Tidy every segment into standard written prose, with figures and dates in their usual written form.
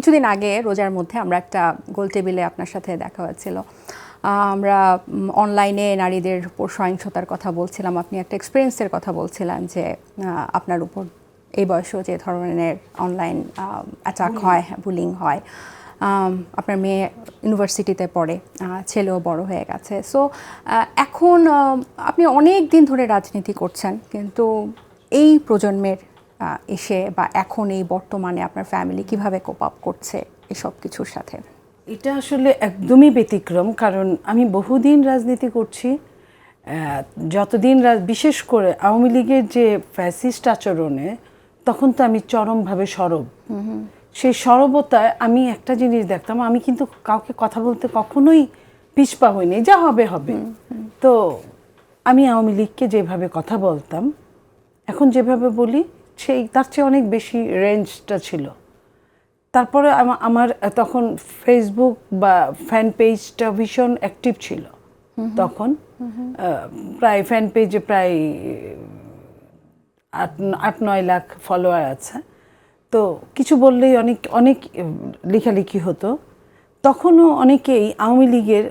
কিছুদিন আগে রোজার মধ্যে আমরা একটা গোল টেবিলে আপনার সাথে দেখা হয়েছিল। আমরা অনলাইনে নারীদের উপর সহিংসতার কথা বলছিলাম, আপনি একটা এক্সপিরিয়েন্সের কথা বলছিলেন যে আপনার উপর এই বয়সেও যে ধরনের অনলাইন অ্যাটাক হয়, বুলিং হয়। আপনার মেয়ে ইউনিভার্সিটিতে পড়ে, ছেলেও বড় হয়ে গেছে। সো এখন আপনি অনেক দিন ধরে রাজনীতি করছেন, কিন্তু এই প্রজন্মের এসে বা এখন এই বর্তমানে আপনার ফ্যামিলি কিভাবে কোপ আপ করছে এসব কিছুর সাথে? এটা আসলে একদমই ব্যতিক্রম, কারণ আমি বহুদিন রাজনীতি করছি। যতদিন বিশেষ করে আওয়ামী লীগের যে ফ্যাসিস্ট আচরণে, তখন তো আমি চরমভাবে সরব। সেই সরবতায় আমি একটা জিনিস দেখতাম, আমি কিন্তু কাউকে কথা বলতে কখনোই পিছপা হইনি, যা হবে হবে। তো আমি আওয়ামী লীগকে যেভাবে কথা বলতাম, এখন যেভাবে বলি সেই তার চেয়ে অনেক বেশি রেঞ্জটা ছিল। তারপরে আমার তখন ফেসবুক বা ফ্যান পেজটা ভীষণ অ্যাক্টিভ ছিল তখন। প্রায় ফ্যান পেজে প্রায় 8-9 লাখ ফলোয়ার আছে। তো কিছু বললেই অনেক অনেক লেখালেখি হতো। তখনও অনেকেই আওয়ামী লীগের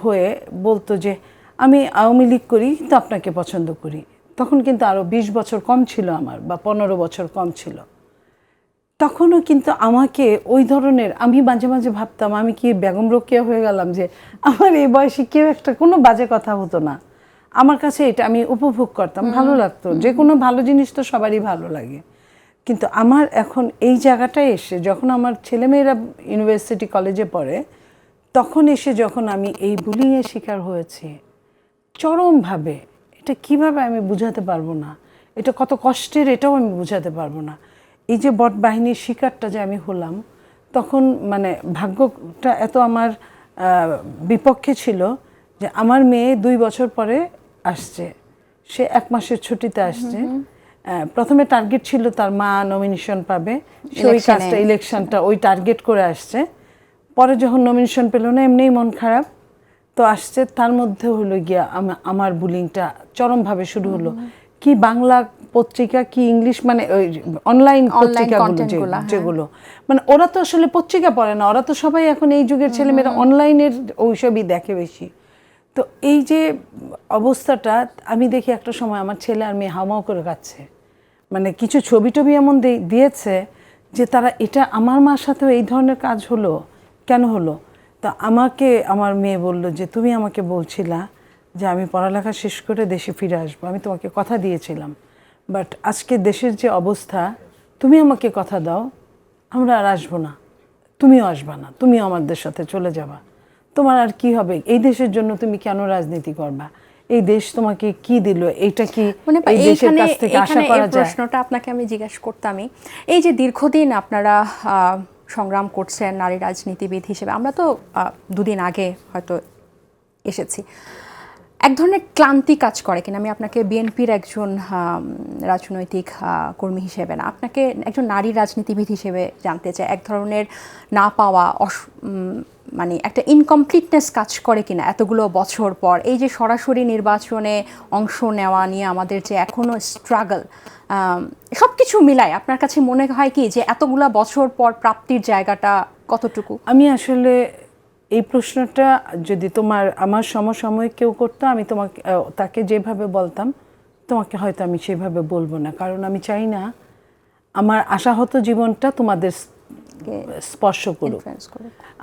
হয়ে বলতো যে আমি আওয়ামী লীগ করি, কিন্তু আপনাকে পছন্দ করি। তখন কিন্তু আরও 20 বছর কম ছিল আমার, বা 15 বছর কম ছিল। তখনও কিন্তু আমাকে ওই ধরনের, আমি মাঝে মাঝে ভাবতাম আমি কি বেগম রোকেয়া হয়ে গেলাম যে আমার এই বয়সে কেউ একটা কোনো বাজে কথা হতো না। আমার কাছে এটা আমি উপভোগ করতাম, ভালো লাগতো। যে কোনো ভালো জিনিস তো সবারই ভালো লাগে। কিন্তু আমার এখন এই জায়গাটায় এসে, যখন আমার ছেলেমেয়েরা ইউনিভার্সিটি কলেজে পড়ে, তখন এসে যখন আমি এই বুলিংয়ের শিকার হয়েছি চরমভাবে, এটা কিভাবে আমি বুঝাতে পারবো না। এটা কত কষ্টের, এটাও আমি বুঝাতে পারবো না। এই যে বট বাহিনীর শিকারটা যে আমি হলাম, তখন মানে ভাগ্যটা এত আমার বিপক্ষে ছিল যে আমার মেয়ে 2 বছর পরে আসছে, সে 1 মাসের ছুটিতে আসছে। প্রথমে টার্গেট ছিল তার মা নমিনেশন পাবে, সেই কাজটা ইলেকশনটা ওই টার্গেট করে আসছে। পরে যখন নমিনেশন পেল না, এমনিই মন খারাপ, তো আসছে। তার মধ্যে হলো গিয়া আমার বুলিংটা চরমভাবে শুরু হলো। কি বাংলা পত্রিকা, কি ইংলিশ, মানে ওই অনলাইন পত্রিকাগুলো যেগুলো, মানে ওরা তো আসলে পত্রিকা পড়ে না, ওরা তো সবাই এখন এই যুগের ছেলেমেয়েরা অনলাইনের ওইসবই দেখে বেশি। তো এই যে অবস্থাটা আমি দেখি, একটা সময় আমার ছেলে আর মেয়ে হাওমাও করে কাচ্ছে। মানে কিছু ছবি টবি এমন দিয়েছে যে তারা, এটা আমার মার সাথেও এই ধরনের কাজ হলো, কেন হলো? তা আমাকে আমার মেয়ে বলল যে তুমি আমাকে বলছিলা যে আমি পড়ালেখা শেষ করে দেশে ফিরে আসবো, আমি তোমাকে কথা দিয়েছিলাম, বাট আজকে দেশের যে অবস্থা, তুমি আমাকে কথা দাও, আমরা আর আসবো না, তুমিও আসবা না, তুমিও আমাদের সাথে চলে যাবা। তোমার আর কি হবে? এই দেশের জন্য তুমি কেন রাজনীতি করবা? এই দেশ তোমাকে কি দিল? এইটা কি এই দেশের কাছ থেকে আশা করা যায়? প্রশ্নটা আপনাকে আমি জিজ্ঞাসা করতামই। এই যে দীর্ঘদিন আপনারা সংগ্রাম করছেন নারী রাজনীতিবিদ হিসেবে, আমরা তো 2 দিন আগে হয়তো এসেছি, এক ধরনের ক্লান্তি কাজ করে কিনা? আমি আপনাকে বিএনপির একজন রাজনৈতিক কর্মী হিসেবে না, আপনাকে একজন নারী রাজনীতিবিদ হিসেবে জানতে চাই। এক ধরনের না পাওয়া, মানে একটা ইনকমপ্লিটনেস কাজ করে কিনা এতগুলো বছর পর? এই যে সরাসরি নির্বাচনে অংশ নেওয়া নিয়ে আমাদের যে এখনও স্ট্রাগল, সব কিছু মিলায় আপনার কাছে মনে হয় কি যে এতগুলা বছর পর প্রাপ্তির জায়গাটা কতটুকু? আমি আসলে এই প্রশ্নটা যদি আমার সমসাময়িক কেউ করতো, আমি তাকে যেভাবে বলতাম, তোমাকে হয়তো আমি সেভাবে বলবো না। কারণ আমি চাই না আমার আশাহত জীবনটা তোমাদের স্পর্শ করুক।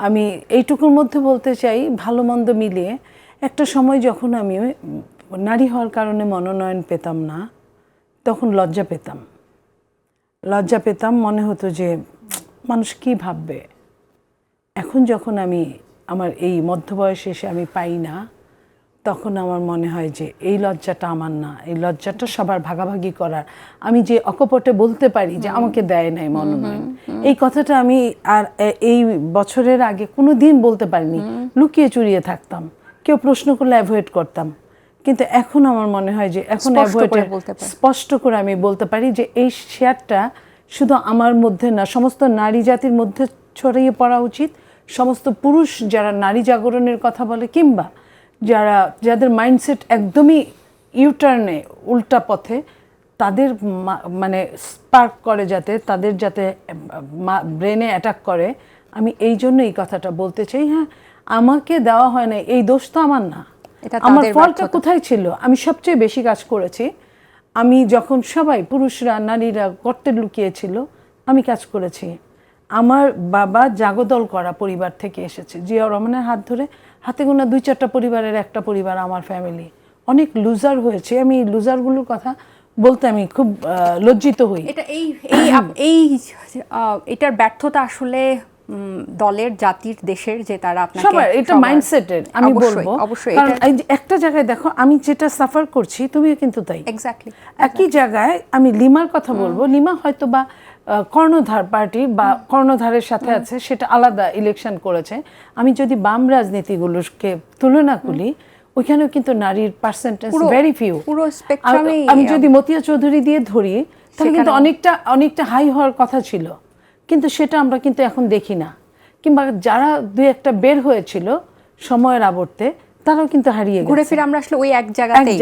আমি এইটুকুর মধ্যে বলতে চাই, ভালো মন্দ মিলিয়ে একটা সময় যখন আমি নারী হওয়ার কারণে মনোনয়ন পেতাম না, তখন লজ্জা পেতাম। মনে হতো যে মানুষ কি ভাববে। এখন যখন আমি আমার এই মধ্যবয়সে এসে আমি পাই না, তখন আমার মনে হয় যে এই লজ্জাটা আমার না, এই লজ্জাটা সবার ভাগাভাগি করার। আমি যে অকপটে বলতে পারি যে আমাকে দেয় নাই মনোনয়ন, এই কথাটা আমি আর এই বছরের আগে কোনো দিন বলতে পারিনি, লুকিয়ে চুরিয়ে থাকতাম, কেউ প্রশ্ন করলে অ্যাভয়েড করতাম। কিন্তু এখন আমার মনে হয় যে এখন স্পষ্ট করে আমি বলতে পারি যে এই শেয়ারটা শুধু আমার মধ্যে না, সমস্ত নারী জাতির মধ্যে ছড়িয়ে পড়া উচিত। সমস্ত পুরুষ যারা নারী জাগরণের কথা বলে, কিংবা যাদের মাইন্ডসেট একদমই ইউটার্নে, উল্টা পথে, তাদের মানে স্পার্ক করে, তাদের যাতে ব্রেনে অ্যাটাক করে, আমি এই জন্য এই কথাটা বলতে চাই। হ্যাঁ, আমাকে দেওয়া হয় না, এই দোষ তো আমার না। আমার ফলটা কোথায় ছিল? আমি সবচেয়ে বেশি কাজ করেছি। আমি যখন সবাই পুরুষরা নারীরা গর্তে লুকিয়েছিল, আমি কাজ করেছি। আমার বাবা জাগদল করা পরিবার থেকে এসেছে, জিয়াউর রহমানের হাত ধরে হাতে গোনা 2-4টা পরিবারের একটা পরিবার আমার ফ্যামিলি। অনেক লুজার হয়েছে, আমি এই লুজারগুলোর কথা বলতে আমি খুব লজ্জিত হই। এটার ব্যর্থতা আসলে দলের, জাতির, দেশের, যে তারা আপনাকে সবার এটা মাইন্ডসেটের। আমি বলবো অবশ্যই কারণ একটা জায়গায় দেখো, আমি যেটা সাফার করছি তুমিও কিন্তু তাই। এক্স্যাক্টলি একই জায়গায় আমি লিমার কথা বলবো, লিমা হয়তো বা কর্ণধার পার্টি বা কর্ণধারের সাথে আছে, সেটা আলাদা ইলেকশন করেছে। আমি যদি বাম রাজনীতিগুলোকে তুলনা করি, ওইখানেও কিন্তু নারীর পার্সেন্টেজ ভেরি ফিউ। পুরো স্পেকট্রামে আমি যদি মতিয়া চৌধুরী দিয়ে ধরি, তাহলে কিন্তু অনেকটা হাই হওয়ার কথা ছিল, কিন্তু সেটা আমরা কিন্তু এখন দেখি না। কিংবা যারা 2-1টা বের হয়েছিল সময়ের আবর্তে, তারাও কিন্তু হারিয়ে গেছে। ঘুরে ফিরে আমরা আসলে ওই এক জায়গাতেই